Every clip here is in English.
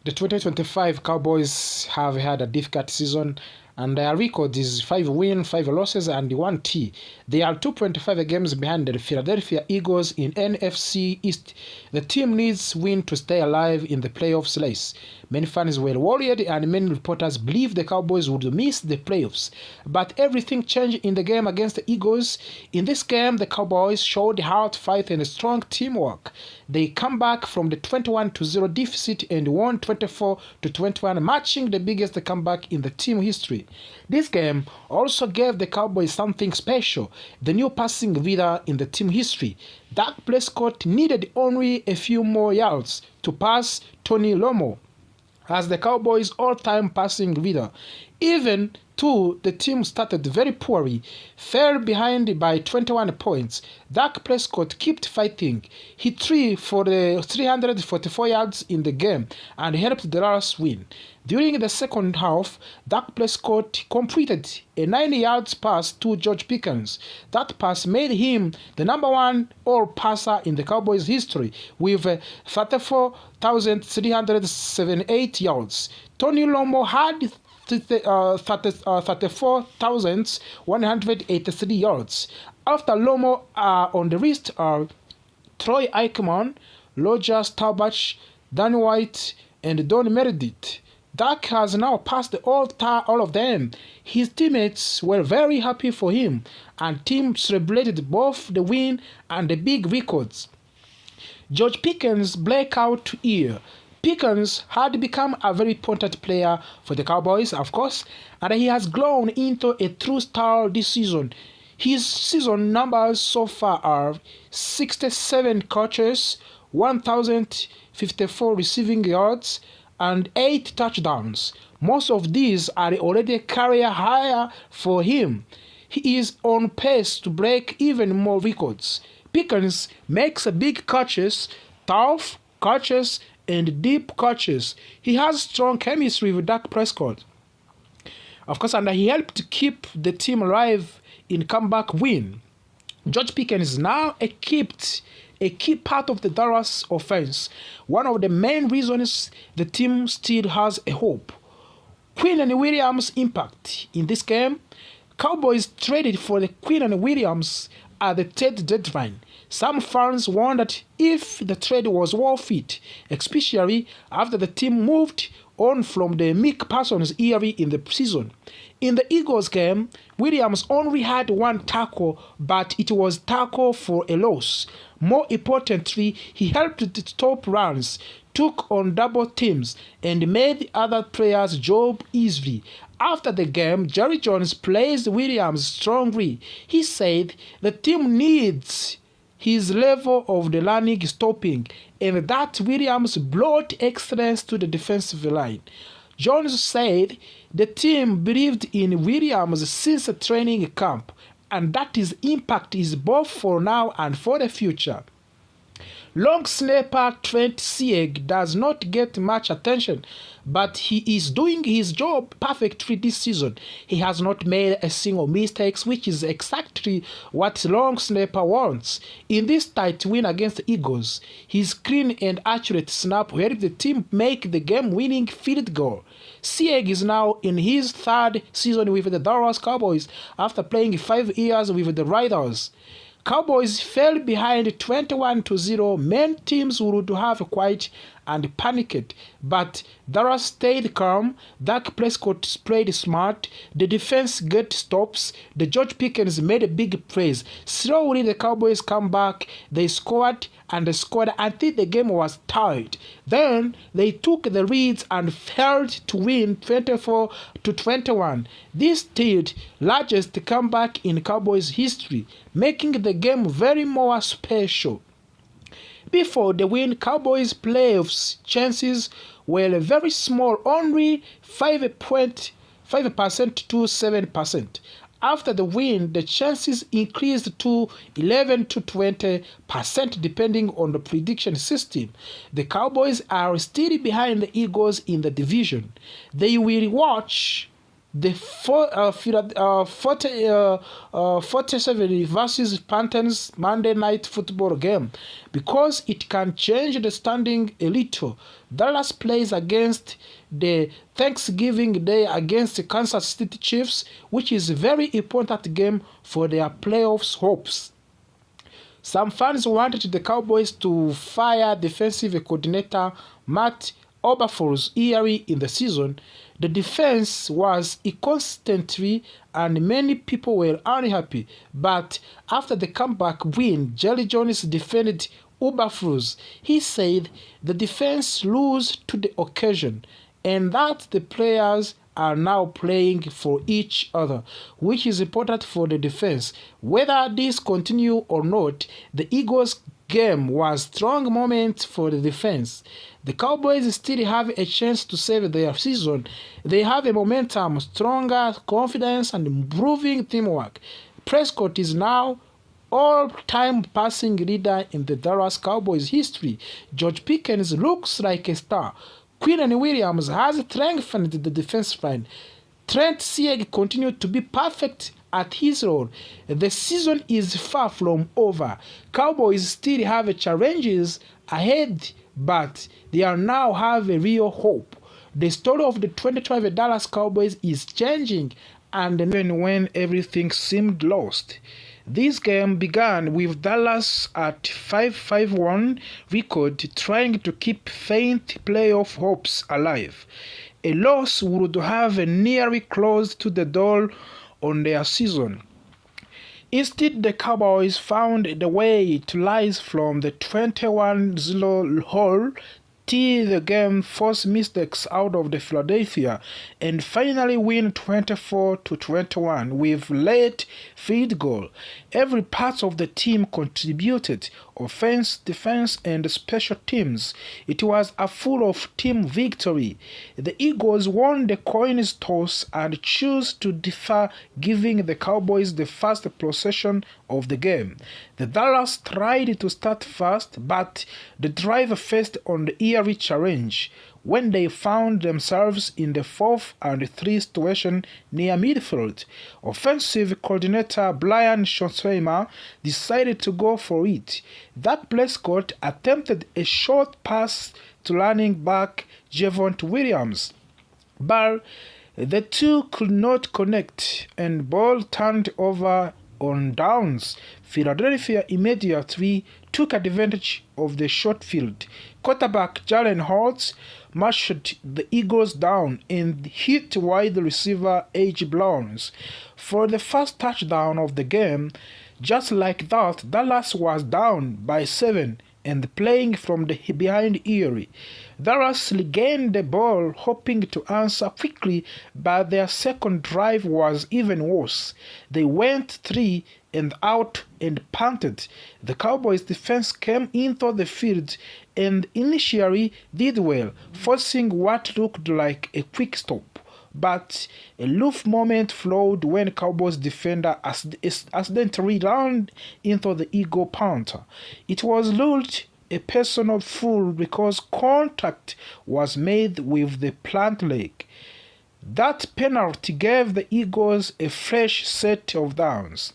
The 2025 Cowboys have had a difficult season, and their record is 5 wins, 5 losses, and 1 T. They are 2.5 games behind the Philadelphia Eagles in NFC East. The team needs win to stay alive in the playoffs race. Many fans were worried, and many reporters believed the Cowboys would miss the playoffs. But everything changed in the game against the Eagles. In this game, the Cowboys showed hard fight and strong teamwork. They come back from the 21-0 deficit and won 24-21, matching the biggest comeback in the team history. This game also gave the Cowboys something special, the new passing leader in the team history. Dak Prescott needed only a few more yards to pass Tony Romo as the Cowboys' all-time passing leader. Even though the team started very poorly, fell behind by 21 points, Dak Prescott kept fighting. He threw for the 344 yards in the game and helped the Dallas win. During the second half, Dak Prescott completed a 90-yard pass to George Pickens. That pass made him the #1 all-passer in the Cowboys' history with 34,378 yards. Tony Romo had 34,183 yards. After Romo on the list are Troy Aikman, Roger Staubach, Dan White, and Don Meredith. Dak has now passed all of them. His teammates were very happy for him, and team celebrated both the win and the big records. George Pickens' breakout year. Pickens had become a very important player for the Cowboys, of course, and he has grown into a true star this season. His season numbers so far are 67 catches, 1,054 receiving yards, and 8 touchdowns. Most of these are already career high for him. He is on pace to break even more records. Pickens makes big catches, tough catches, and deep catches. He has strong chemistry with Dak Prescott, of course, and he helped keep the team alive in comeback win. George Pickens is now a key part of the Dallas offense, one of the main reasons the team still has a hope. Quinn and Williams' impact in this game. Cowboys traded for the Quinn and Williams at the trade deadline. Some fans wondered if the trade was worth it, especially after the team moved on from the Mick Parsons era in the season. In the Eagles game, Williams only had 1 tackle, but it was tackle for a loss. More importantly, he helped to stop runs, took on double teams, and made other players' job easy. After the game, Jerry Jones praised Williams strongly. He said the team needs his level of the running stopping, and that Williams brought excellence to the defensive line. Jones said the team believed in Williams since the training camp, and that his impact is both for now and for the future. Long snapper Trent Sieg does not get much attention, but he is doing his job perfectly this season. He has not made a single mistake, which is exactly what long snapper wants. In this tight win against the Eagles, his clean and accurate snap helped the team make the game-winning field goal. Sieg is now in his 3rd season with the Dallas Cowboys after playing 5 years with the Raiders. Cowboys fell behind 21-0. Many teams would have quit and panicked, but Dallas stayed calm. Dak Prescott played smart. The defense got stops. The George Pickens made big plays. Slowly, the Cowboys come back. They scored and they scored until the game was tied. Then they took the leads and failed to win 24-21. This third largest comeback in Cowboys history, making the game very more special. Before the win, Cowboys' playoffs chances were very small, only 5% to 7%. After the win, the chances increased to 11 to 20% depending on the prediction system. The Cowboys are still behind the Eagles in the division. They will watch the 47 versus Panthers Monday Night Football game because it can change the standing a little. Dallas plays against the Thanksgiving Day against the Kansas City Chiefs, which is a very important game for their playoffs hopes. Some fans wanted the Cowboys to fire defensive coordinator Matt Eberflus early in the season. The defense was inconsistent and many people were unhappy, but after the comeback win, Jerry Jones defended Eberflus. He said the defense rose to the occasion and that the players are now playing for each other, which is important for the defense. Whether this continue or not, the Eagles game was a strong moment for the defense. The Cowboys still have a chance to save their season. They have a momentum, stronger confidence, and improving teamwork. Prescott is now all-time passing leader in the Dallas Cowboys history. George Pickens looks like a star. Quinn Williams has strengthened the defense line. Trent Sieg continued to be perfect at his role. The season is far from over. Cowboys still have challenges ahead, but they are now have a real hope. The story of the 2012 Dallas Cowboys is changing, and even when everything seemed lost. This game began with Dallas at 5-1 record, trying to keep faint playoff hopes alive. A loss would have nearly closed to the door on their season. Instead, the Cowboys found the way to rise from the 21-0 hole till the game forced mistakes out of the Philadelphia and finally win 24-21 with late field goal. Every part of the team contributed, offense, defense, and special teams. It was a full of team victory. The Eagles won the coin toss and chose to defer, giving the Cowboys the first possession of the game. The Dallas tried to start fast, but the drive faced on the eerie challenge when they found themselves in the 4th and 3 situation near midfield. Offensive coordinator Brian Schottenheimer decided to go for it. Dak Prescott attempted a short pass to running back Javonte Williams, but the two could not connect and ball turned over on downs. Philadelphia immediately took advantage of the short field. Quarterback Jalen Hurts marched the Eagles down and hit wide receiver A.J. Brown for the first touchdown of the game. Just like that, Dallas was down by 7 and playing from the behind early. Dallas regained the ball, hoping to answer quickly, but their second drive was even worse. They went 3 and out and punted. The Cowboys defense came into the field and initially did well, forcing what looked like a quick stop. But a loose moment flowed when Cowboys defender accidentally ran into the Eagle punter. It was ruled a personal foul because contact was made with the plant leg. That penalty gave the Eagles a fresh set of downs.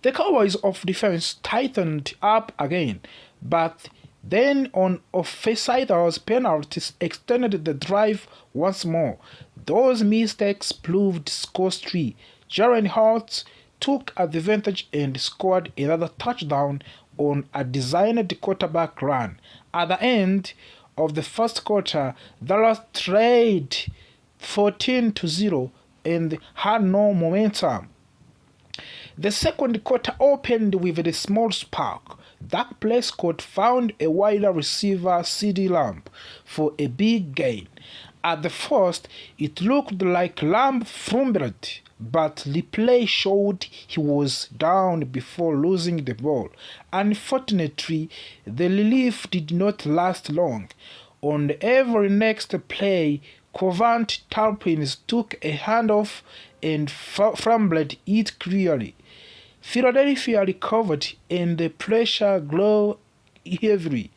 The Cowboys of defense tightened up again, but then on offside penalties extended the drive once more. Those mistakes proved costly. Jalen Hurts took advantage and scored another touchdown on a designed quarterback run. At the end of the first quarter, Dallas trailed 14-0 and had no momentum. The second quarter opened with a small spark. Dak Prescott found a wide receiver CeeDee Lamb for a big gain. At the first, it looked like Lamb fumbled, but replay showed he was down before losing the ball. Unfortunately, the relief did not last long. On every next play, Covant Turpins took a handoff and fumbled it clearly. Philadelphia recovered and the pressure grew heavily.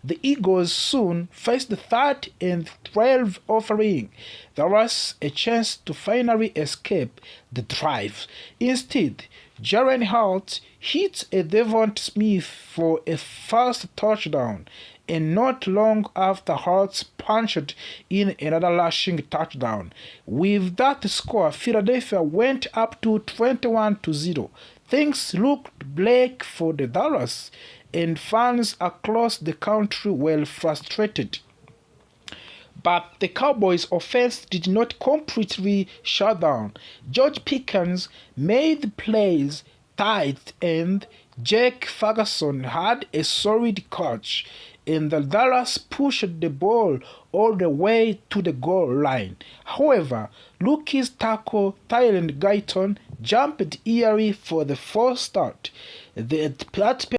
The Eagles soon faced the 3rd and 12, offering Dallas a chance to finally escape the drive. Instead, Jaren Hart hit a Devonta Smith for a first touchdown, and not long after Hart punched in another rushing touchdown. With that score, Philadelphia went up to 21-0. Things looked bleak for the Dallas, and fans across the country were frustrated. But the Cowboys' offense did not completely shut down. George Pickens made plays tight, and Jake Ferguson had a solid catch, and the Dallas pushed the ball all the way to the goal line. However, rookie tackle Tylen Guyton jumped early for the false start.